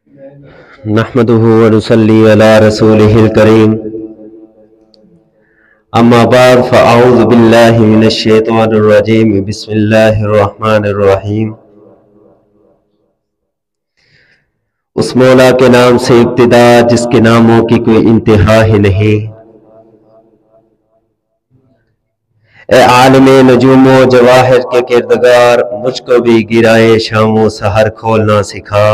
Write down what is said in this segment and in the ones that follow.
نحمده ونصلي على رسوله الكريم اما بعد فاعوذ بالله من الشیطان الرجیم بسم اللہ الرحمن الرحیم۔ اس مولا کے نام سے ابتدا جس کے ناموں کی کوئی انتہا ہی نہیں۔ اے عالم نجوم و جواہر کے کردگار، مجھ کو بھی گرائے شام و سحر کھولنا سکھا،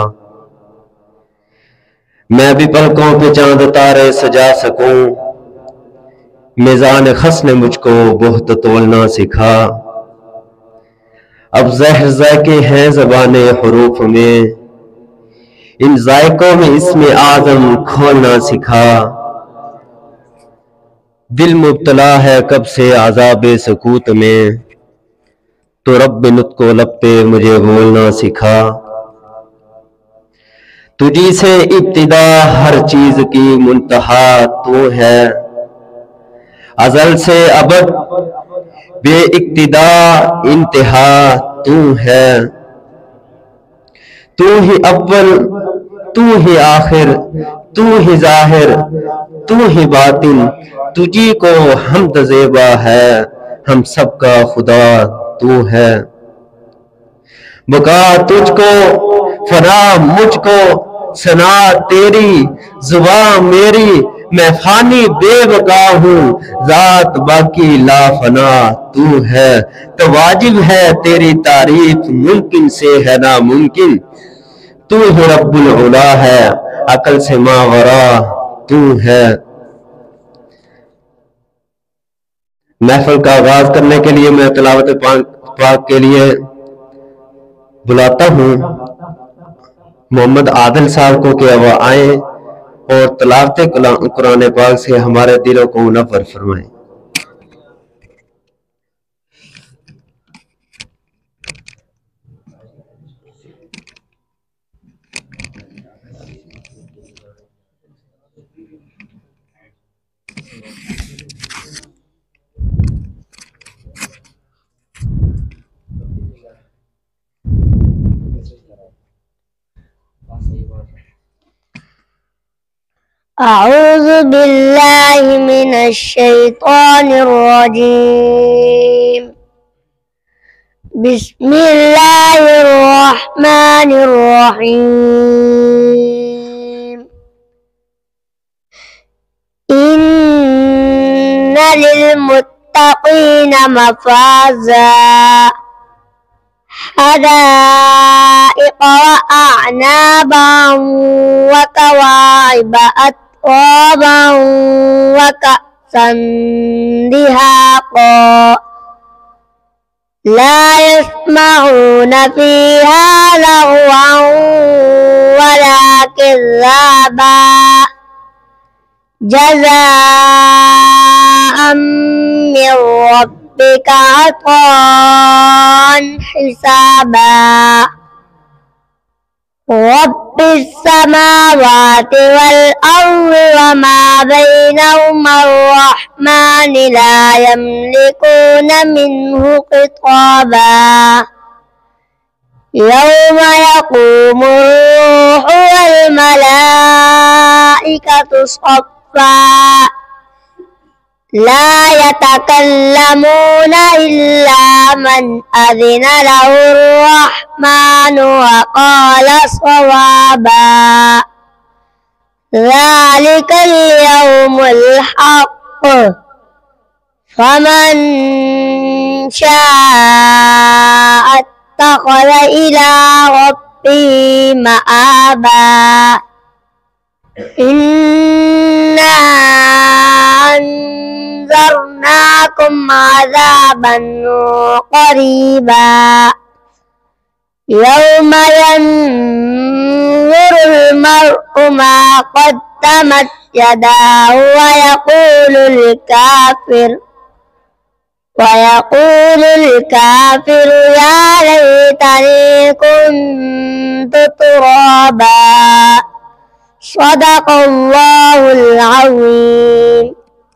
میں بھی پلکوں پہ چاند تارے سجا سکوں، میزان خس نے مجھ کو بہت تولنا سکھا۔ اب زہر ذائقے ہیں زبان حروف میں، ان ذائقوں میں اسم اعظم کھولنا سکھا۔ دل مبتلا ہے کب سے عذاب سکوت میں، تو رب نطق و لب پہ مجھے بولنا سکھا۔ تجھی سے ابتدا ہر چیز کی منتہا تو ہے، ازل سے ابد بے ابتدا انتہا تو ہے۔ تو ہی اول تو ہی آخر تو ہی ظاہر تو ہی باطن، تجھی کو حمد زیبا ہے، ہم سب کا خدا تو ہے۔ بقا تجھ کو فنا مجھ کو ثنا تیری زباں میری، میں فانی بے بقا ہوں ذات باقی لا فنا تو ہے۔ تو واجب ہے تیری تعریف ممکن سے ہے ناممکن، تو ہی رب العلا ہے عقل سے ماورا تو ہے۔ محفل کا آغاز کرنے کے لیے میں تلاوت پاک کے لیے بلاتا ہوں محمد عادل صاحب کو کہ وہ آئیں اور تلاوت قرآن پاک سے ہمارے دلوں کو منور فرمائیں۔ أعوذ بالله من الشيطان الرجيم. بسم الله الرحمن الرحيم. إن للمتقين مفازا حدائق وأعنابا وكواعب أترابا وكأسا دهاقا لا يسمعون فيها لغوا ولا كذابا جزاء من ربك عطاء حسابا رب السماوات والأرض وما بينهما الرحمن لا يملكون منه خطابا يوم يقوم الروح والملائكة صفا لا يتكلمون إلا من أذن له الرحمن وقال صوابا ذلك اليوم الحق فمن شاء اتخذ إلى ربه مآبا إنا أنذرناكم عذابا قريبا يوم ينظر المرء ما قدمت يداه ويقول الكافر يا ليتني كنت ترابا صدق الله العظيم.